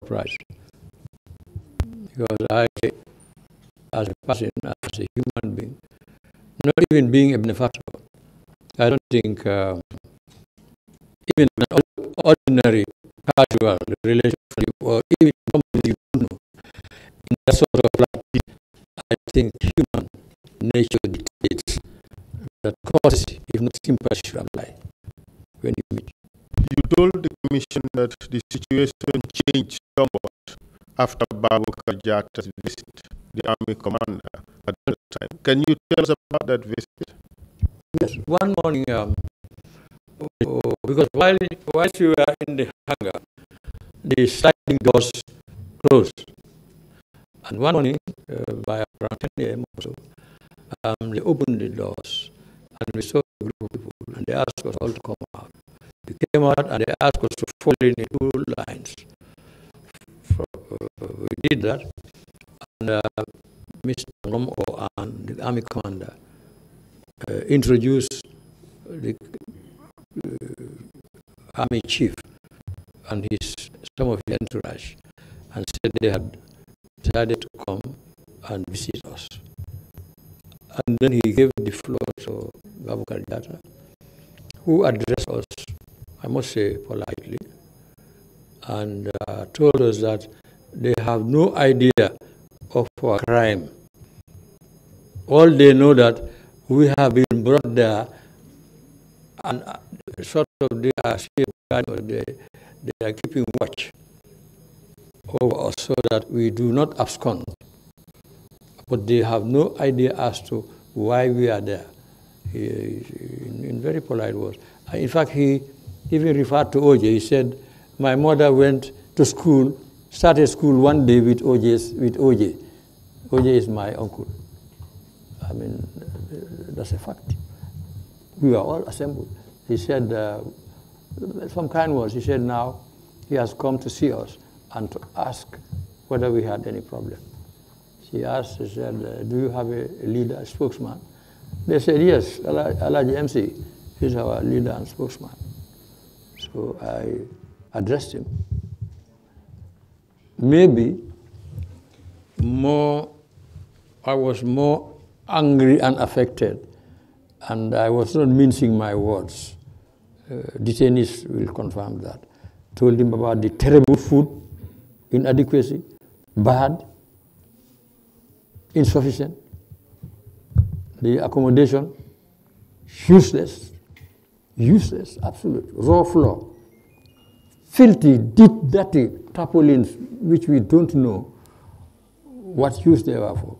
surprised. Because I, as a person, as a human being, not even being a benefactor, I don't think even an ordinary casual relationship or even somebody you don't know, in that sort of light, I think human nature dictates that courtesy, if not sympathy, should apply when you meet. You told the commission that the situation changed somewhat after Babukar Jatta's visit, the army commander at that time. Can you tell us about that visit? Yes, one morning, because while we were in the hangar, the sliding doors closed. And one morning, by around 10 a.m. or so, they opened the doors, and we saw a group of people, and they asked us all to come out. We came out, and they asked us to fall in 2 lines. We did that, and Mr. Rom Oan, the army commander, introduced the army chief and some of his entourage, and said they had decided to come and visit us. And then he gave the floor to Babukar Jatta, who addressed us, I must say, politely, and told us that they have no idea of our crime. All they know that we have been brought there, and sort of they are keeping watch over us so that we do not abscond. But they have no idea as to why we are there. In very polite words. In fact, he even referred to OJ. He said, my mother went to school, started school one day with OJ. OJ is my uncle. I mean, that's a fact. We were all assembled. He said, some kind words. He said, now he has come to see us and to ask whether we had any problem. He asked, he said, do you have a leader, a spokesman? They said, yes, Alaji MC is our leader and spokesman. So I addressed him. Maybe I was more angry and affected, and I was not mincing my words. Detainees will confirm that. Told him about the terrible food, inadequacy, bad, insufficient, the accommodation, useless, absolute, raw floor, filthy, dirty tarpaulins, which we don't know what use they were for,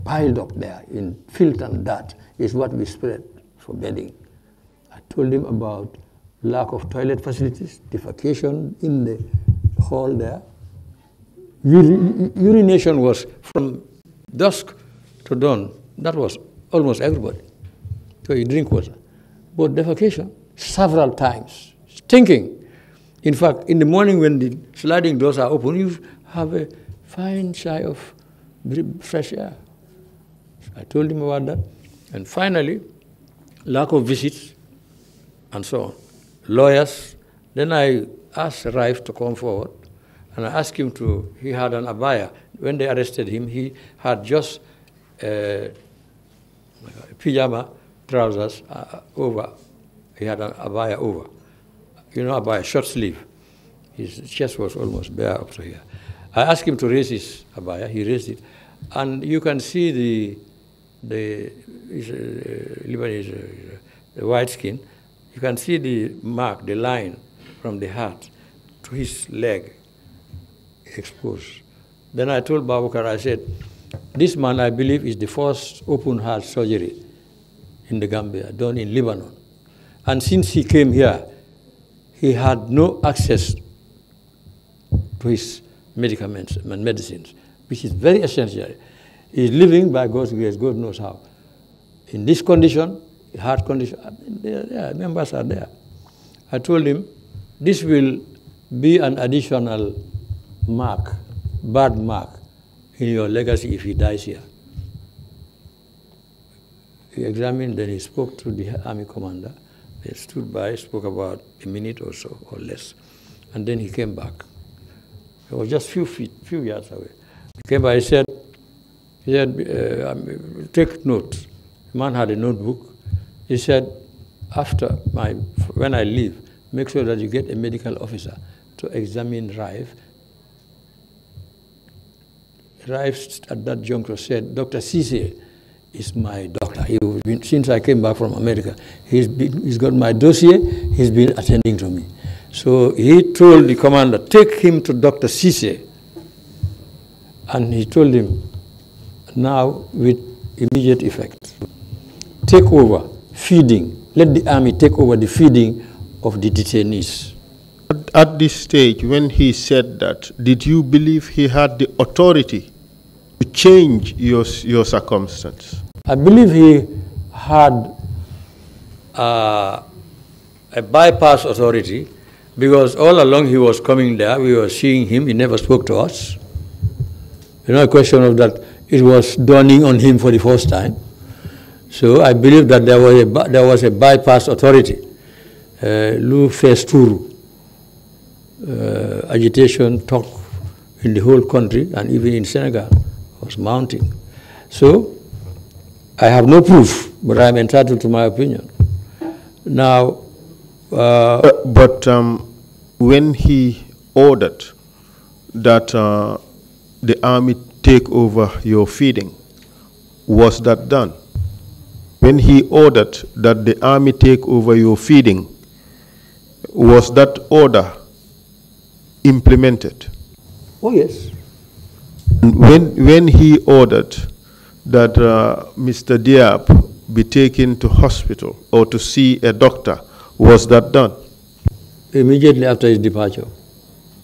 piled up there in filth and dirt is what we spread for bedding. I told him about lack of toilet facilities, defecation in the hall there. Urination was from dusk to dawn. That was almost everybody. So you drink water. But defecation, several times, stinking. In fact, in the morning when the sliding doors are open, you have a fine sigh of fresh air. I told him about that. And finally, lack of visits and so on. Lawyers. Then I asked Raif to come forward, and I asked him he had an abaya. When they arrested him, he had just pyjama trousers over. He had an abaya over. You know, abaya, short sleeve. His chest was almost bare up to here. I asked him to raise his abaya. He raised it. And you can see the Lebanese white skin. You can see the mark, the line from the heart to his leg exposed. Then I told Babukar, I said, this man, I believe, is the first open heart surgery in the Gambia, done in Lebanon. And since he came here, he had no access to his medicaments and medicines, which is very essential. He's living by God's grace, God knows how. In this condition, heart condition, members are there. I told him, this will be an additional mark, bad mark, in your legacy if he dies here. He examined, then he spoke to the army commander. They stood by, spoke about a minute or so, or less. And then he came back. It was just few yards away. He came by, he said, take notes. The man had a notebook. He said, when I leave, make sure that you get a medical officer to examine Raif. Raif at that juncture said, Dr. Cisse is my doctor. Since I came back from America, he's got my dossier, he's been attending to me. So he told the commander, take him to Dr. Cisse. And he told him, now with immediate effect, take over feeding. Let the army take over the feeding of the detainees. At this stage, when he said that, did you believe he had the authority to change your circumstance? I believe he had a bypass authority, because all along he was coming there, we were seeing him, he never spoke to us. A question of that, it was dawning on him for the first time. So I believe that there was a bypass authority. Lu Festuru, agitation, talk in the whole country and even in Senegal was mounting. So I have no proof, but I'm entitled to my opinion. Now, when he ordered that the army take over your feeding, was that done? When he ordered that the army take over your feeding, was that order implemented? Oh, yes. When he ordered that Mr. Diab be taken to hospital or to see a doctor, was that done? Immediately after his departure.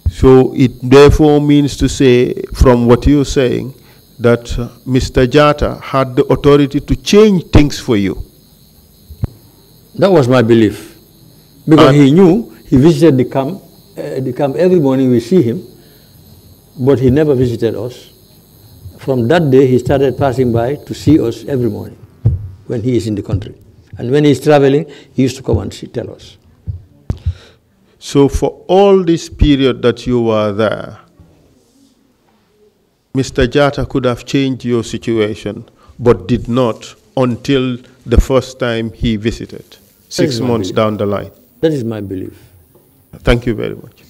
So it therefore means to say, from what you're saying, that Mr. Jatta had the authority to change things for you. That was my belief. Because he knew, he visited the camp every morning we see him, but he never visited us. From that day, he started passing by to see us every morning when he is in the country. And when he's traveling, he used to come and tell us. So for all this period that you were there, Mr. Jatta could have changed your situation, but did not until the first time he visited, 6 months down the line. That is my belief. Thank you very much.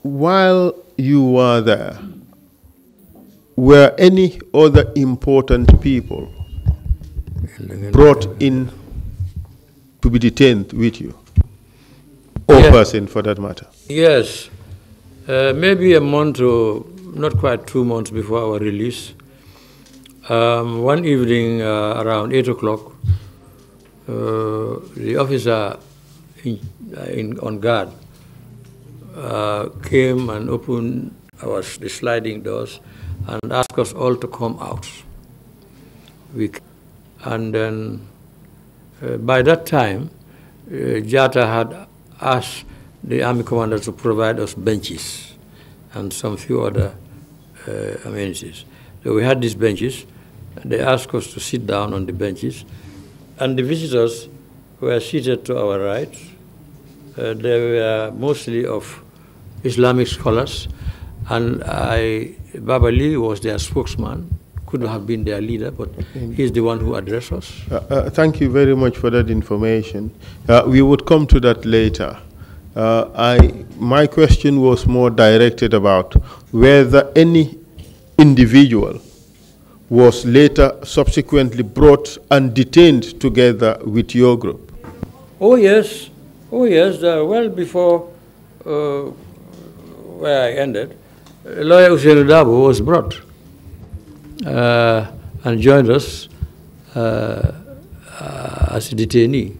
While you were there, were any other important people brought in to be detained with you? Or person, for that matter? Yes. Maybe a month or not quite 2 months before our release. One evening around 8 o'clock, the officer on guard came and opened the sliding doors and asked us all to come out. And then by that time, Jatta had asked the army commander to provide us benches and some few other amenities. So we had these benches. They asked us to sit down on the benches, and the visitors were seated to our right. They were mostly of Islamic scholars, and Baba Lee was their spokesman. Could have been their leader, but he's the one who addressed us. Thank you very much for that information. We would come to that later. My question was more directed about whether any individual was later subsequently brought and detained together with your group. Oh yes, well before where I ended, lawyer Usainu Dabo was brought and joined us as a detainee.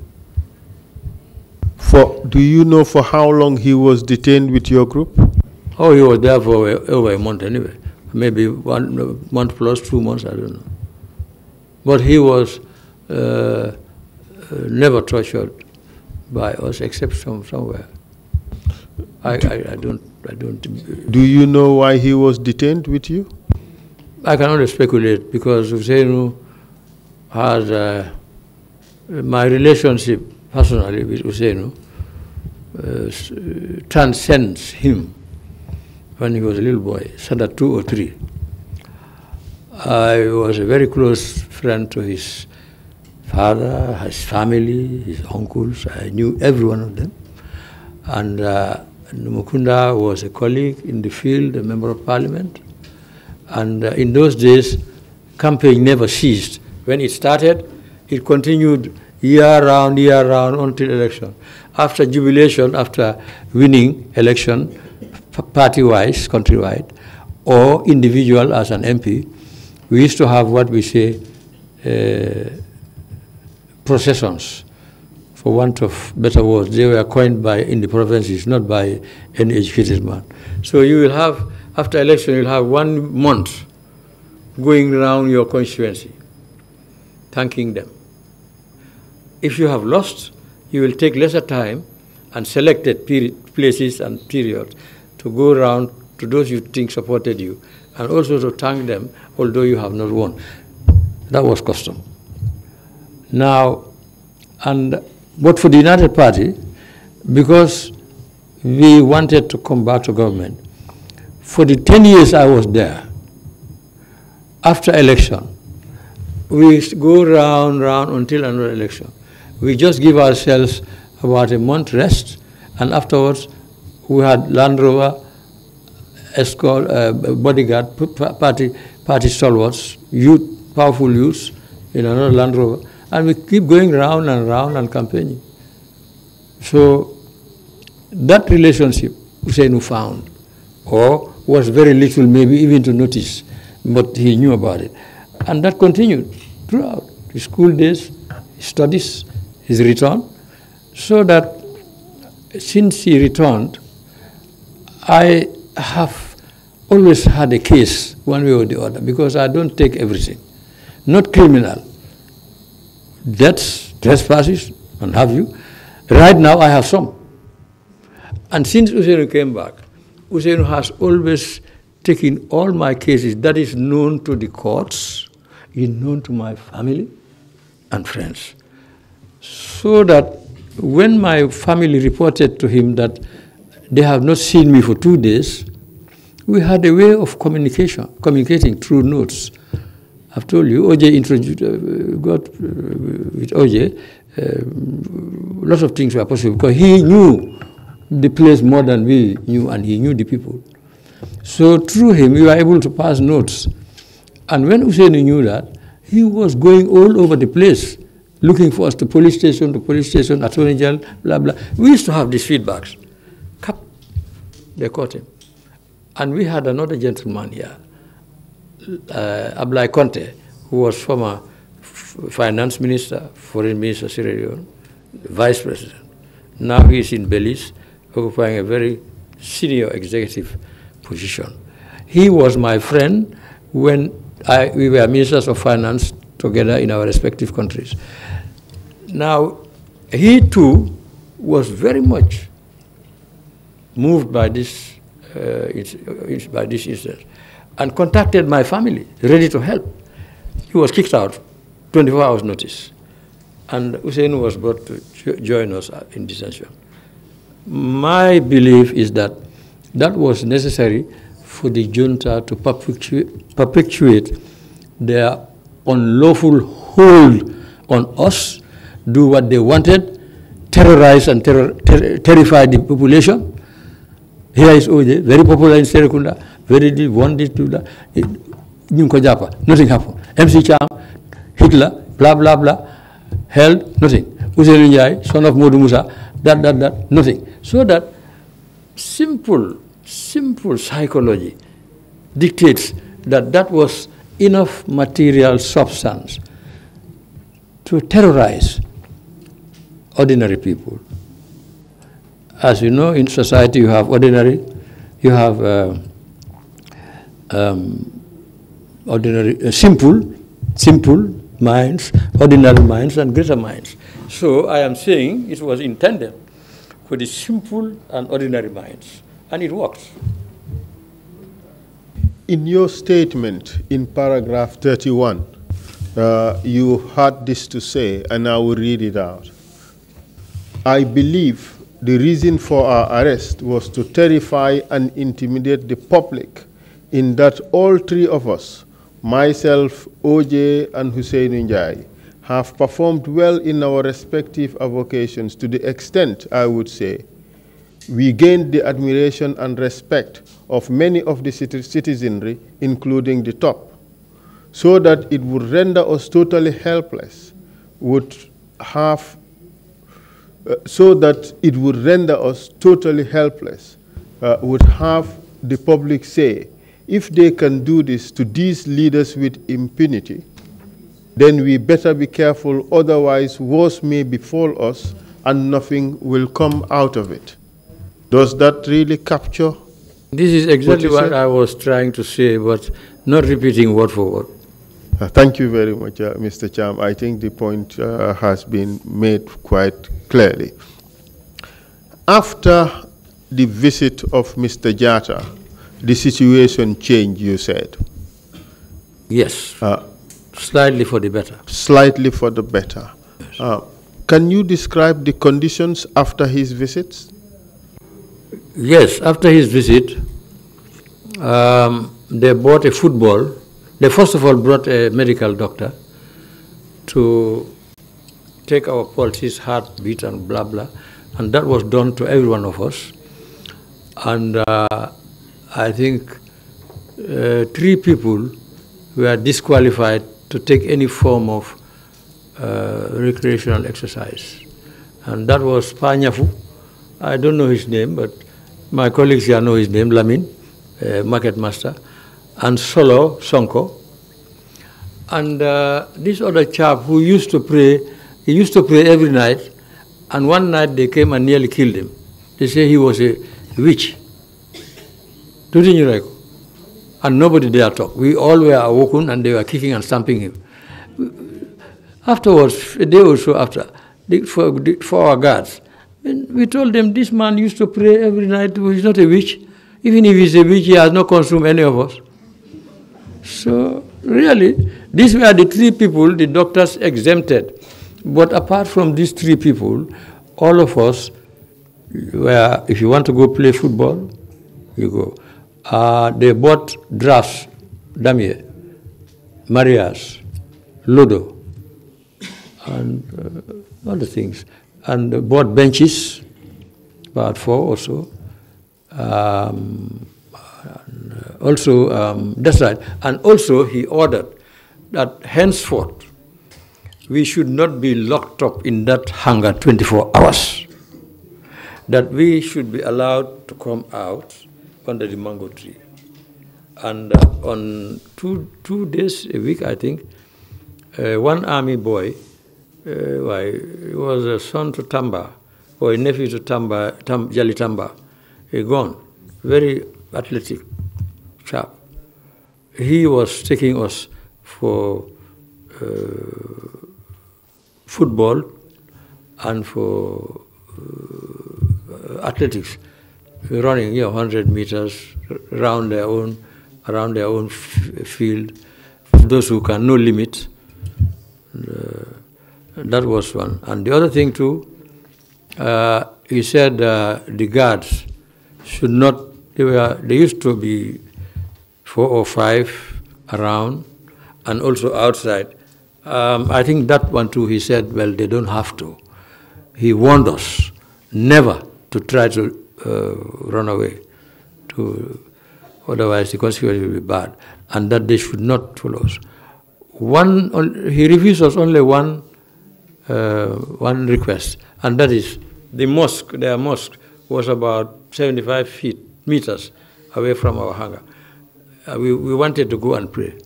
Do you know for how long he was detained with your group? Oh, he was there for over a month anyway. Maybe 1 month plus 2 months, I don't know. But he was never tortured by us except somewhere. I don't. Do you know why he was detained with you? I can only speculate because Usainu has my relationship personally with Usainu transcends him when he was a little boy, standard 2 or 3. I was a very close friend to his father, his family, his uncles. I knew every one of them. And Mukunda was a colleague in the field, a member of parliament. And in those days, campaign never ceased. When it started, it continued year round until election. After jubilation, after winning election, party-wise, countrywide, or individual as an MP, we used to have what we say processions, for want of better words. They were coined in the provinces, not by any educated man. So you will have, after election, you'll have 1 month going around your constituency, thanking them. If you have lost, you will take lesser time and selected places and periods to go around to those you think supported you, and also to thank them, although you have not won. That was custom. Now, but for the United Party, because we wanted to come back to government, for the 10 years I was there, after election, we go round until another election. We just give ourselves about a month rest, and afterwards we had Land Rover, escort, bodyguard, party stalwarts, youth, powerful youths in another Land Rover, and we keep going round and campaigning. So that relationship Hussein found, or was very little maybe even to notice, but he knew about it. And that continued throughout his school days, his studies, his return, so that since he returned, I have always had a case one way or the other, because I don't take everything. Not criminal. Debts, trespasses, and have you. Right now I have some. And since Usainu came back, Usainu has always taken all my cases that is known to the courts, is known to my family and friends. So that when my family reported to him that they have not seen me for 2 days, we had a way of communicating through notes. I've told you, OJ introduced, with OJ, lots of things were possible because he knew the place more than we knew, and he knew the people. So through him, we were able to pass notes. And when Hussein knew that, he was going all over the place, looking for us to police station, attorney general, blah, blah. We used to have these feedbacks. They caught him. And we had another gentleman here, Ablai Conte, who was former finance minister, foreign minister, Sierra Leone, vice president. Now he is in Belize, occupying a very senior executive position. He was my friend when we were ministers of finance together in our respective countries. Now, he too was very much moved by this incident and contacted my family, ready to help. He was kicked out, 24 hours notice. And Hussein was brought to join us in detention. My belief is that that was necessary for the junta to perpetuate their unlawful hold on us, do what they wanted, terrorize and terrify the population. Here is OJ, very popular in Serekunda, very one this, do that. Nothing happened. MC Cham, Hitler, blah, blah, blah, held, nothing. Usain Njai, son of Modu Musa, that, nothing. So that simple psychology dictates that was enough material substance to terrorize ordinary people. As you know, in society you have ordinary, you have ordinary, simple minds, ordinary minds, and greater minds. So I am saying it was intended for the simple and ordinary minds, and it works. In your statement in paragraph 31, you had this to say, and I will read it out. I believe the reason for our arrest was to terrify and intimidate the public, in that all three of us, myself, OJ, and Hussein Njai, have performed well in our respective avocations to the extent, I would say, we gained the admiration and respect of many of the citizenry, including the top, so that it would render us totally helpless, would have the public say, if they can do this to these leaders with impunity, then we better be careful, otherwise worse may befall us and nothing will come out of it. Does that really capture? This is exactly what I was trying to say, but not repeating word for word. Thank you very much, Mr. Cham. I think the point has been made quite clearly. After the visit of Mr. Jatta, the situation changed, you said? Yes, slightly for the better. Slightly for the better. Yes. Can you describe the conditions after his visits? Yes, after his visit, they bought a football. They first of all brought a medical doctor to take our pulse, his heartbeat and blah, blah. And that was done to every one of us. And I think 3 people were disqualified to take any form of recreational exercise. And that was Panyafu. I don't know his name, but my colleagues here know his name, Lamin, market master, and Solo Sonko. And this other chap who used to pray, he used to pray every night, and one night they came and nearly killed him. They say he was a witch. And nobody dare talk. We all were awoken and they were kicking and stamping him. Afterwards, a day or so after, for our guards, we told them this man used to pray every night. He's not a witch. Even if he's a witch, he has not consumed any of us. So really, these were the 3 people the doctors exempted. But apart from these 3 people, all of us were, if you want to go play football, you go. They bought drafts, Damie, Marias, Ludo, and other things. And bought benches, about 4 or so. That's right. And also he ordered that henceforth, we should not be locked up in that hangar 24 hours. That we should be allowed to come out under the mango tree. And on two days a week, I think, one army boy, he was a son to Tamba, or a nephew to Jali Tamba, a gone, very athletic chap. He was taking us for football and for athletics, running 100 meters around their own field. Those who can, no limit. That was one. And the other thing too, he said the guards should not. They used to be 4 or 5 around, and also outside. I think that one too, he said, well, they don't have to. He warned us never to try to run away, otherwise the consequences will be bad, and that they should not follow us. He refused us only one request, and that is the mosque. Their mosque was about 75 meters away from our hangar. We wanted to go and pray,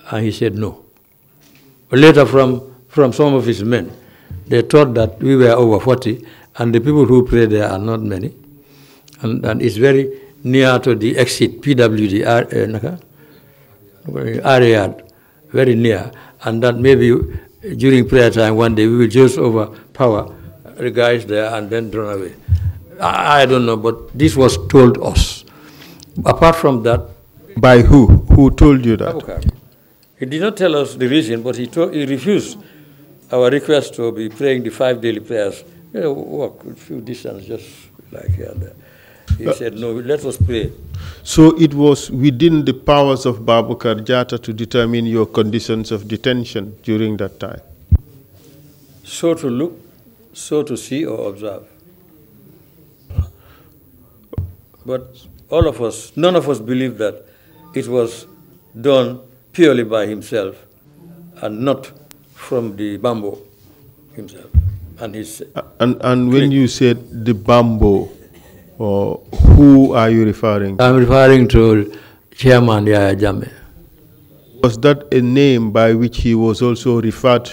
and he said no. But later, from some of his men, they thought that we were over 40, and the people who pray there are not many, and it's very near to the exit PWD area, very near, and that maybe during prayer time one day we will just overpower the guys there and then run away. I don't know, but this was told us. Apart from that, by who? Who told you that? Abukar. He did not tell us the reason, but he refused our request to be praying the 5 daily prayers walk a few distance, just like here and there. He said, no, let us pray. So it was within the powers of Babukar Jatta to determine your conditions of detention during that time? So to look, so to see or observe. But all of us, none of us believe that it was done purely by himself and not from the bamboo himself and his. And when you said the bamboo, who are you referring to? I'm referring to Chairman Yahya Jammeh. Was that a name by which he was also referred